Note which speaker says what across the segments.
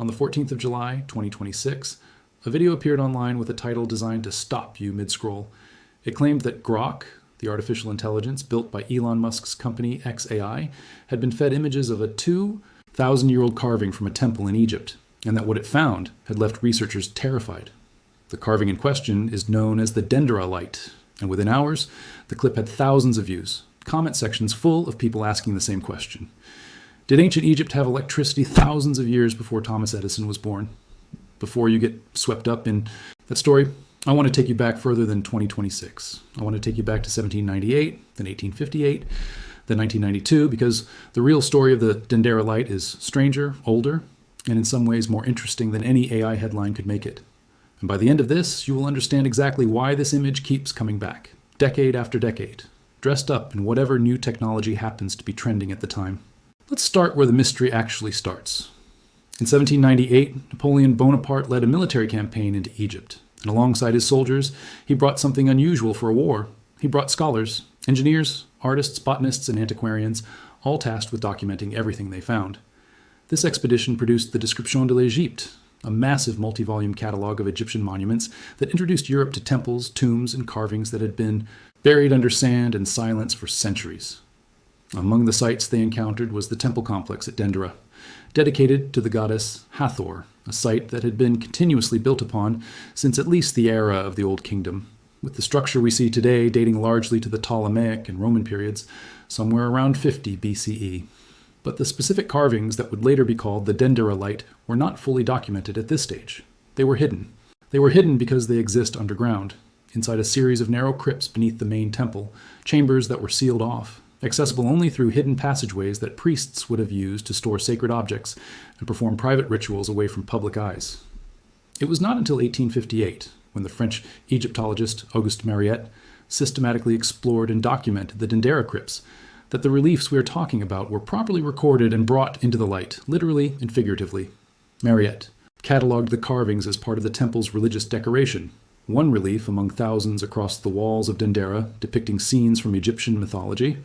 Speaker 1: On the 14th of July, 2026, a video appeared online with a title designed to stop you mid-scroll. It claimed that Grok, the artificial intelligence built by Elon Musk's company X AI, had been fed images of a 2,000-year-old carving from a temple in Egypt, and that what it found had left researchers terrified. The carving in question is known as the Dendera light, and within hours, the clip had thousands of views, comment sections full of people asking the same question. Did ancient Egypt have electricity thousands of years before Thomas Edison was born? Before you get swept up in that story, I want to take you back further than 2026. I want to take you back to 1798, then 1858, then 1992, because the real story of the Dendera light is stranger, older, and in some ways more interesting than any AI headline could make it. And by the end of this, you will understand exactly why this image keeps coming back, decade after decade, dressed up in whatever new technology happens to be trending at the time. Let's start where the mystery actually starts. In 1798, Napoleon Bonaparte led a military campaign into Egypt, and alongside his soldiers, he brought something unusual for a war. He brought scholars, engineers, artists, botanists, and antiquarians, all tasked with documenting everything they found. This expedition produced the Description de l'Égypte, a massive multi-volume catalog of Egyptian monuments that introduced Europe to temples, tombs, and carvings that had been buried under sand and silence for centuries. Among the sites they encountered was the temple complex at Dendera, dedicated to the goddess Hathor, a site that had been continuously built upon since at least the era of the Old Kingdom, with the structure we see today dating largely to the Ptolemaic and Roman periods, somewhere around 50 BCE. But the specific carvings that would later be called the Dendera light were not fully documented at this stage. They were hidden. They were hidden because they exist underground, inside a series of narrow crypts beneath the main temple, chambers that were sealed off, accessible only through hidden passageways that priests would have used to store sacred objects and perform private rituals away from public eyes. It was not until 1858, when the French Egyptologist Auguste Mariette systematically explored and documented the Dendera crypts, that the reliefs we are talking about were properly recorded and brought into the light, literally and figuratively. Mariette cataloged the carvings as part of the temple's religious decoration, one relief among thousands across the walls of Dendera depicting scenes from Egyptian mythology.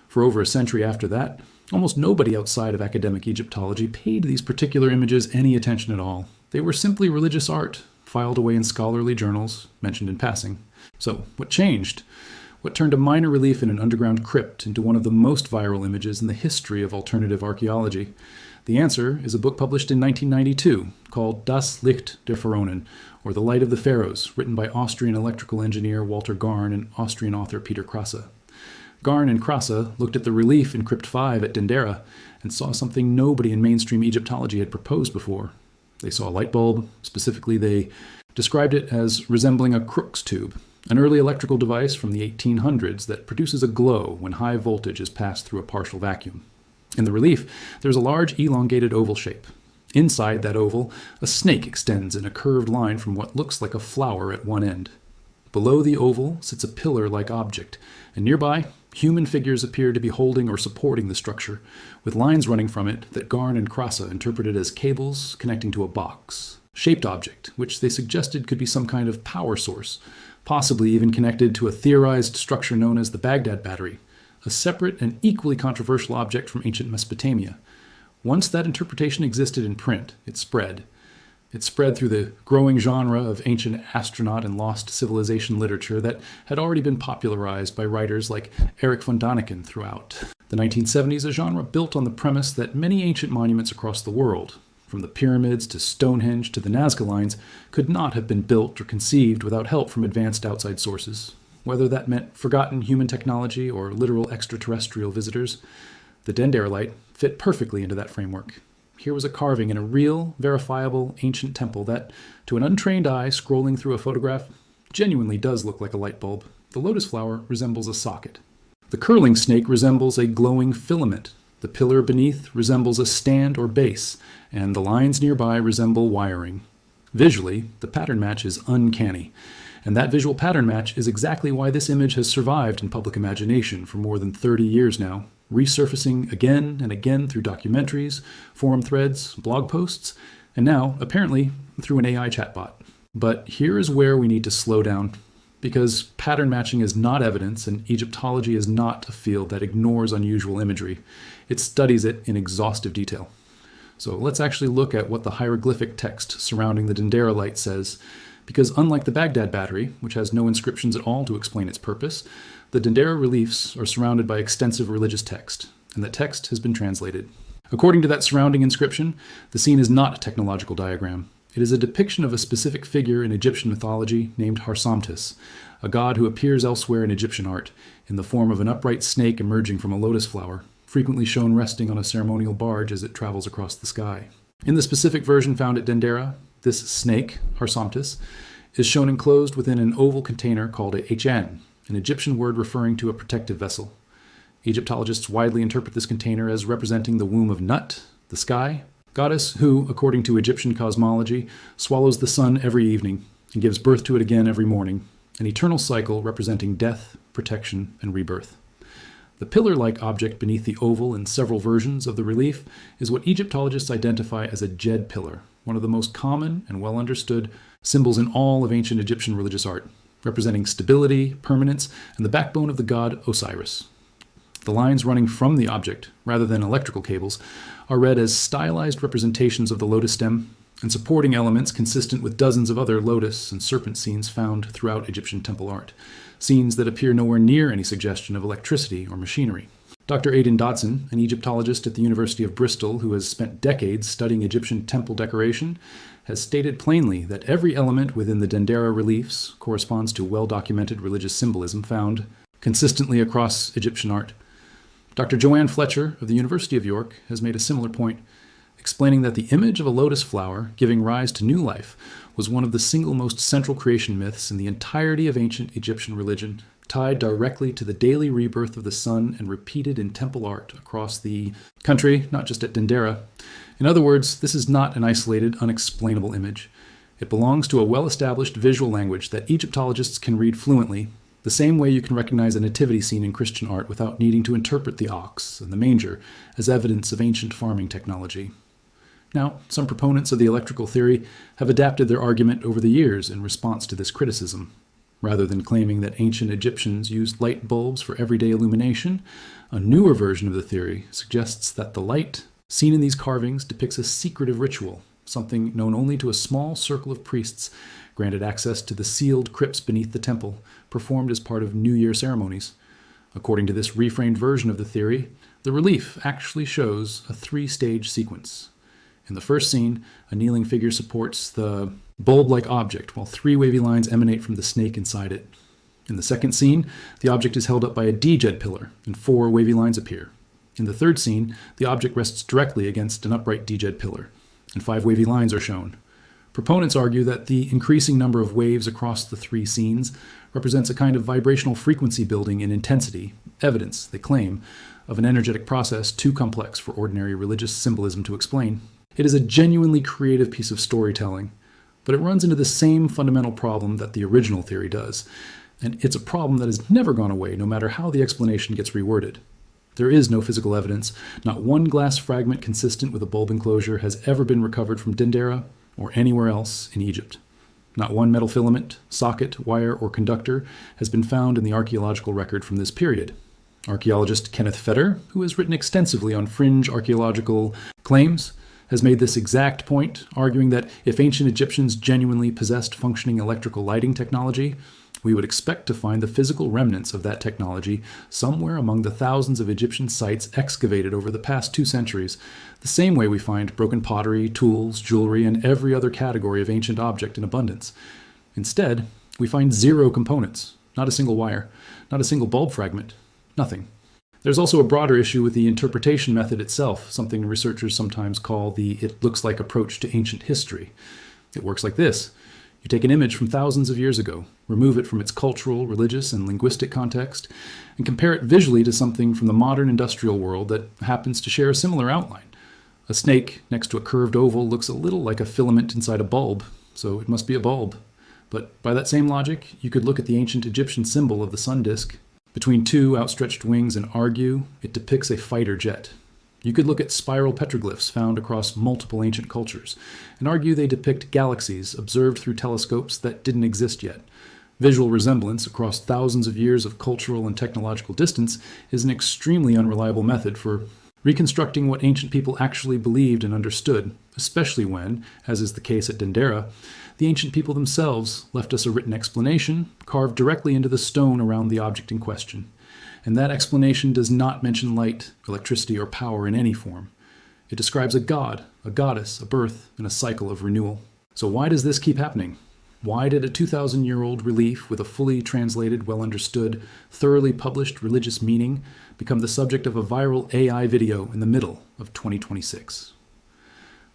Speaker 1: For over a century after that, almost nobody outside of academic Egyptology paid these particular images any attention at all. They were simply religious art, filed away in scholarly journals, mentioned in passing. So, what changed? What turned a minor relief in an underground crypt into one of the most viral images in the history of alternative archaeology? The answer is a book published in 1992 called Das Licht der Pharaonen, or The Light of the Pharaohs, written by Austrian electrical engineer Walter Garn and Austrian author Peter Krasse. Garn and Krasse looked at the relief in Crypt 5 at Dendera and saw something nobody in mainstream Egyptology had proposed before. They saw a light bulb. Specifically, they described it as resembling a Crookes tube, an early electrical device from the 1800s that produces a glow when high voltage is passed through a partial vacuum. In the relief, there's a large elongated oval shape. Inside that oval, a snake extends in a curved line from what looks like a flower at one end. Below the oval sits a pillar-like object, and nearby, human figures appear to be holding or supporting the structure, with lines running from it that Garn and Krasse interpreted as cables connecting to a box-shaped object, which they suggested could be some kind of power source, possibly even connected to a theorized structure known as the Baghdad Battery, a separate and equally controversial object from ancient Mesopotamia. Once that interpretation existed in print, it spread. It spread through the growing genre of ancient astronaut and lost civilization literature that had already been popularized by writers like Erich von Däniken throughout the 1970s, a genre built on the premise that many ancient monuments across the world, from the pyramids to Stonehenge to the Nazca Lines, could not have been built or conceived without help from advanced outside sources. Whether that meant forgotten human technology or literal extraterrestrial visitors, the Dendera light fit perfectly into that framework. Here was a carving in a real, verifiable ancient temple that, to an untrained eye scrolling through a photograph, genuinely does look like a light bulb. The lotus flower resembles a socket. The curling snake resembles a glowing filament. The pillar beneath resembles a stand or base, and the lines nearby resemble wiring. Visually, the pattern match is uncanny, and that visual pattern match is exactly why this image has survived in public imagination for more than 30 years now, resurfacing again and again through documentaries, forum threads, blog posts, and now, apparently, through an AI chatbot. But here is where we need to slow down, because pattern matching is not evidence, and Egyptology is not a field that ignores unusual imagery. It studies it in exhaustive detail. So let's actually look at what the hieroglyphic text surrounding the Dendera light says, because unlike the Baghdad battery, which has no inscriptions at all to explain its purpose, the Dendera reliefs are surrounded by extensive religious text, and that text has been translated. According to that surrounding inscription, the scene is not a technological diagram. It is a depiction of a specific figure in Egyptian mythology named Harsamtis, a god who appears elsewhere in Egyptian art, in the form of an upright snake emerging from a lotus flower, frequently shown resting on a ceremonial barge as it travels across the sky. In the specific version found at Dendera, this snake, Harsamtis, is shown enclosed within an oval container called a HN, an Egyptian word referring to a protective vessel. Egyptologists widely interpret this container as representing the womb of Nut, the sky, goddess who, according to Egyptian cosmology, swallows the sun every evening and gives birth to it again every morning, an eternal cycle representing death, protection, and rebirth. The pillar-like object beneath the oval in several versions of the relief is what Egyptologists identify as a jed pillar, one of the most common and well-understood symbols in all of ancient Egyptian religious art, representing stability, permanence, and the backbone of the god Osiris. The lines running from the object, rather than electrical cables, are read as stylized representations of the lotus stem and supporting elements consistent with dozens of other lotus and serpent scenes found throughout Egyptian temple art, scenes that appear nowhere near any suggestion of electricity or machinery. Dr. Aidan Dodson, an Egyptologist at the University of Bristol who has spent decades studying Egyptian temple decoration, has stated plainly that every element within the Dendera reliefs corresponds to well-documented religious symbolism found consistently across Egyptian art. Dr. Joanne Fletcher of the University of York has made a similar point, explaining that the image of a lotus flower giving rise to new life was one of the single most central creation myths in the entirety of ancient Egyptian religion, tied directly to the daily rebirth of the sun and repeated in temple art across the country, not just at Dendera. In other words, this is not an isolated, unexplainable image. It belongs to a well-established visual language that Egyptologists can read fluently, the same way you can recognize a nativity scene in Christian art without needing to interpret the ox and the manger as evidence of ancient farming technology. Now, some proponents of the electrical theory have adapted their argument over the years in response to this criticism. Rather than claiming that ancient Egyptians used light bulbs for everyday illumination, a newer version of the theory suggests that the light seen in these carvings depicts a secretive ritual, something known only to a small circle of priests granted access to the sealed crypts beneath the temple, performed as part of New Year ceremonies. According to this reframed version of the theory, the relief actually shows a three-stage sequence. In the first scene, a kneeling figure supports the bulb-like object, while three wavy lines emanate from the snake inside it. In the second scene, the object is held up by a D-jed pillar, and four wavy lines appear. In the third scene, the object rests directly against an upright D-jed pillar, and five wavy lines are shown. Proponents argue that the increasing number of waves across the three scenes represents a kind of vibrational frequency building in intensity, evidence, they claim, of an energetic process too complex for ordinary religious symbolism to explain. It is a genuinely creative piece of storytelling, but it runs into the same fundamental problem that the original theory does, and it's a problem that has never gone away no matter how the explanation gets reworded. There is no physical evidence. Not one glass fragment consistent with a bulb enclosure has ever been recovered from Dendera or anywhere else in Egypt. Not one metal filament, socket, wire, or conductor has been found in the archaeological record from this period. Archaeologist Kenneth Feder, who has written extensively on fringe archaeological claims, has made this exact point, arguing that if ancient Egyptians genuinely possessed functioning electrical lighting technology, we would expect to find the physical remnants of that technology somewhere among the thousands of Egyptian sites excavated over the past 2 centuries, the same way we find broken pottery, tools, jewelry, and every other category of ancient object in abundance. Instead, we find 0 components, not a single wire, not a single bulb fragment, nothing. There's also a broader issue with the interpretation method itself, something researchers sometimes call the "it looks like" approach to ancient history. It works like this. You take an image from thousands of years ago, remove it from its cultural, religious, and linguistic context, and compare it visually to something from the modern industrial world that happens to share a similar outline. A snake next to a curved oval looks a little like a filament inside a bulb, so it must be a bulb. But by that same logic, you could look at the ancient Egyptian symbol of the sun disk between 2 outstretched wings and argue it depicts a fighter jet. You could look at spiral petroglyphs found across multiple ancient cultures and argue they depict galaxies observed through telescopes that didn't exist yet. Visual resemblance across thousands of years of cultural and technological distance is an extremely unreliable method for reconstructing what ancient people actually believed and understood, especially when, as is the case at Dendera, the ancient people themselves left us a written explanation carved directly into the stone around the object in question. And that explanation does not mention light, electricity, or power in any form. It describes a god, a goddess, a birth, and a cycle of renewal. So why does this keep happening? Why did a 2,000-year-old relief with a fully translated, well-understood, thoroughly published religious meaning become the subject of a viral AI video in the middle of 2026?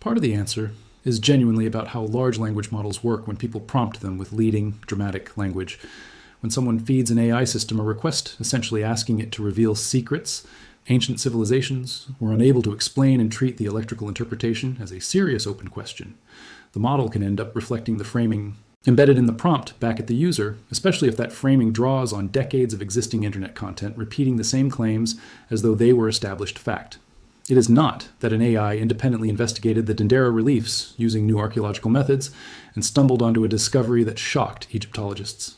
Speaker 1: Part of the answer is genuinely about how large language models work when people prompt them with leading, dramatic language. When someone feeds an AI system a request essentially asking it to reveal secrets, ancient civilizations were unable to explain and treat the electrical interpretation as a serious open question. The model can end up reflecting the framing embedded in the prompt back at the user, especially if that framing draws on decades of existing internet content repeating the same claims as though they were established fact. It is not that an AI independently investigated the Dendera reliefs using new archaeological methods and stumbled onto a discovery that shocked Egyptologists.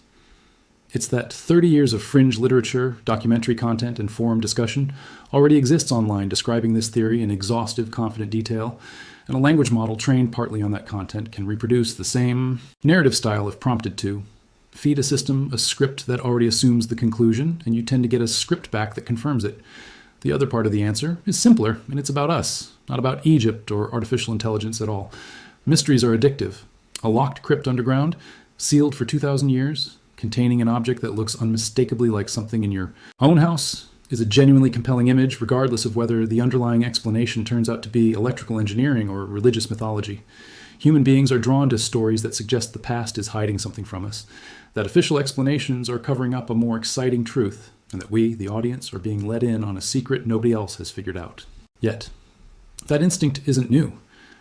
Speaker 1: It's that 30 years of fringe literature, documentary content, and forum discussion already exists online describing this theory in exhaustive, confident detail, and a language model trained partly on that content can reproduce the same narrative style if prompted to. Feed a system a script that already assumes the conclusion, and you tend to get a script back that confirms it. The other part of the answer is simpler, and it's about us, not about Egypt or artificial intelligence at all. Mysteries are addictive. A locked crypt underground, sealed for 2,000 years, containing an object that looks unmistakably like something in your own house, is a genuinely compelling image, regardless of whether the underlying explanation turns out to be electrical engineering or religious mythology. Human beings are drawn to stories that suggest the past is hiding something from us, that official explanations are covering up a more exciting truth, and that we, the audience, are being let in on a secret nobody else has figured out. Yet, that instinct isn't new.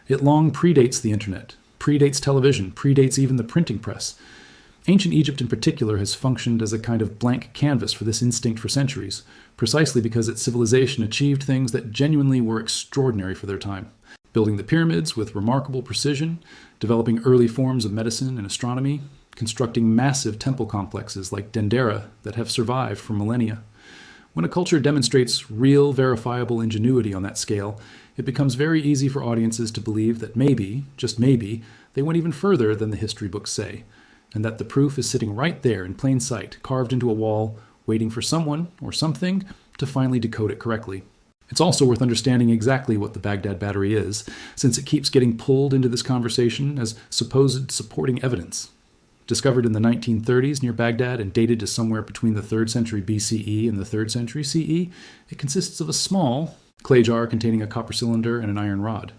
Speaker 1: It long predates the internet, predates television, predates even the printing press. Ancient Egypt in particular has functioned as a kind of blank canvas for this instinct for centuries, precisely because its civilization achieved things that genuinely were extraordinary for their time. Building the pyramids with remarkable precision, developing early forms of medicine and astronomy, constructing massive temple complexes like Dendera that have survived for millennia. When a culture demonstrates real, verifiable ingenuity on that scale, it becomes very easy for audiences to believe that maybe, just maybe, they went even further than the history books say, and that the proof is sitting right there in plain sight, carved into a wall, waiting for someone or something to finally decode it correctly. It's also worth understanding exactly what the Baghdad Battery is, since it keeps getting pulled into this conversation as supposed supporting evidence. Discovered in the 1930s near Baghdad and dated to somewhere between the 3rd century BCE and the 3rd century CE, it consists of a small clay jar containing a copper cylinder and an iron rod.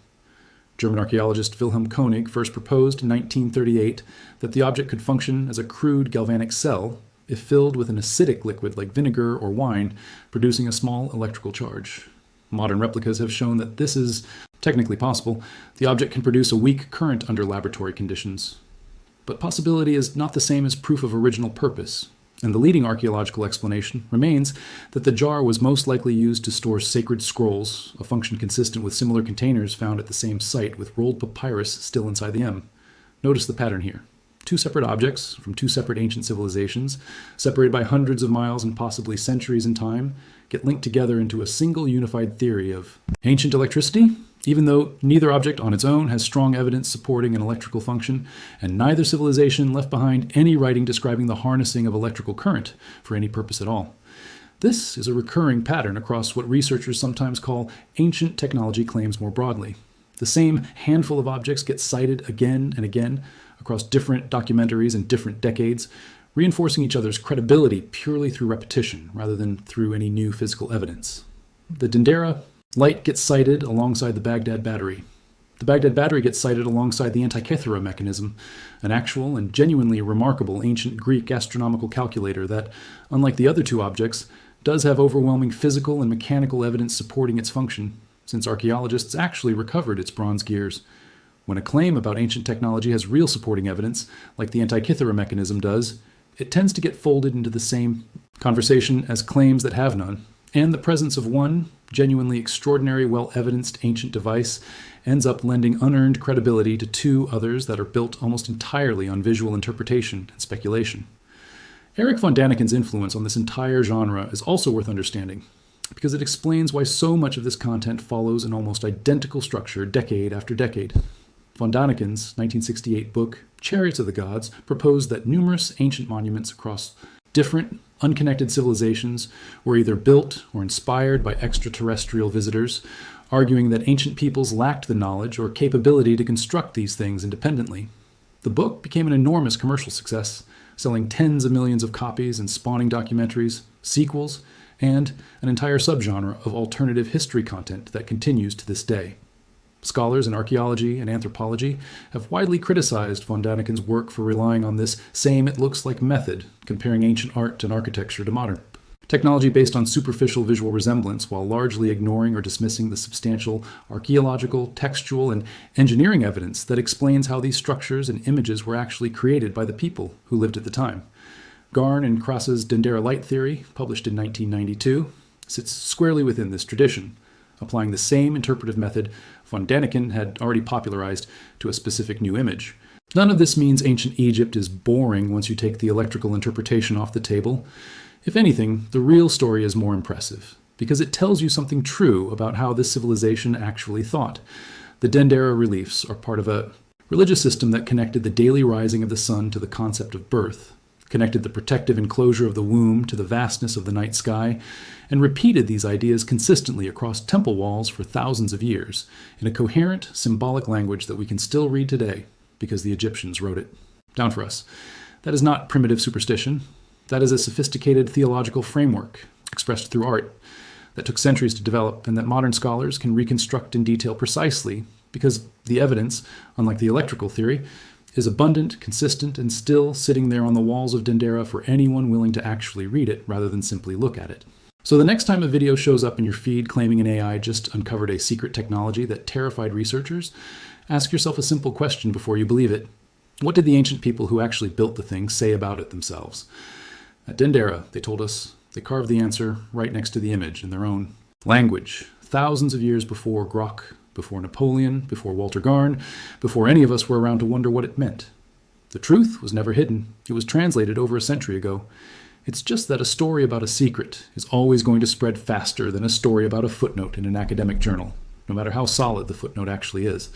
Speaker 1: German archaeologist Wilhelm Koenig first proposed in 1938 that the object could function as a crude galvanic cell if filled with an acidic liquid like vinegar or wine, producing a small electrical charge. Modern replicas have shown that this is technically possible. The object can produce a weak current under laboratory conditions. But possibility is not the same as proof of original purpose, and the leading archaeological explanation remains that the jar was most likely used to store sacred scrolls, a function consistent with similar containers found at the same site with rolled papyrus still inside the M. Notice the pattern here. Two separate objects from two separate ancient civilizations, separated by hundreds of miles and possibly centuries in time, get linked together into a single unified theory of ancient electricity, even though neither object on its own has strong evidence supporting an electrical function, and neither civilization left behind any writing describing the harnessing of electrical current for any purpose at all. This is a recurring pattern across what researchers sometimes call ancient technology claims more broadly. The same handful of objects get cited again and again across different documentaries and different decades, reinforcing each other's credibility purely through repetition rather than through any new physical evidence. The Dendera light gets cited alongside the Baghdad Battery. The Baghdad Battery gets cited alongside the Antikythera mechanism, an actual and genuinely remarkable ancient Greek astronomical calculator that, unlike the other two objects, does have overwhelming physical and mechanical evidence supporting its function, since archaeologists actually recovered its bronze gears. When a claim about ancient technology has real supporting evidence, like the Antikythera mechanism does, it tends to get folded into the same conversation as claims that have none, and the presence of one genuinely extraordinary, well-evidenced ancient device ends up lending unearned credibility to two others that are built almost entirely on visual interpretation and speculation. Eric von Daniken's influence on this entire genre is also worth understanding. because it explains why so much of this content follows an almost identical structure decade after decade. Von Daniken's 1968 book, Chariots of the Gods, proposed that numerous ancient monuments across different, unconnected civilizations were either built or inspired by extraterrestrial visitors, arguing that ancient peoples lacked the knowledge or capability to construct these things independently. The book became an enormous commercial success, selling tens of millions of copies and spawning documentaries, sequels, and an entire subgenre of alternative history content that continues to this day. Scholars in archaeology and anthropology have widely criticized von Daniken's work for relying on this same it-looks-like method, comparing ancient art and architecture to modern. Technology based on superficial visual resemblance while largely ignoring or dismissing the substantial archaeological, textual, and engineering evidence that explains how these structures and images were actually created by the people who lived at the time. Garn and Krause's Dendera light theory, published in 1992, sits squarely within this tradition, applying the same interpretive method von Daniken had already popularized to a specific new image. None of this means ancient Egypt is boring once you take the electrical interpretation off the table. If anything, the real story is more impressive, because it tells you something true about how this civilization actually thought. The Dendera reliefs are part of a religious system that connected the daily rising of the sun to the concept of birth, connected the protective enclosure of the womb to the vastness of the night sky, and repeated these ideas consistently across temple walls for thousands of years, in a coherent, symbolic language that we can still read today, because the Egyptians wrote it down for us. That is not primitive superstition. That is a sophisticated theological framework, expressed through art, that took centuries to develop, and that modern scholars can reconstruct in detail precisely, because the evidence, unlike the electrical theory, is abundant, consistent, and still sitting there on the walls of Dendera for anyone willing to actually read it rather than simply look at it. So the next time a video shows up in your feed claiming an AI just uncovered a secret technology that terrified researchers, ask yourself a simple question before you believe it. What did the ancient people who actually built the thing say about it themselves? At Dendera, they told us, they carved the answer right next to the image in their own language, thousands of years before Grok, before Napoleon, before Walter Garn, before any of us were around to wonder what it meant. The truth was never hidden. It was translated over a century ago. It's just that a story about a secret is always going to spread faster than a story about a footnote in an academic journal, no matter how solid the footnote actually is.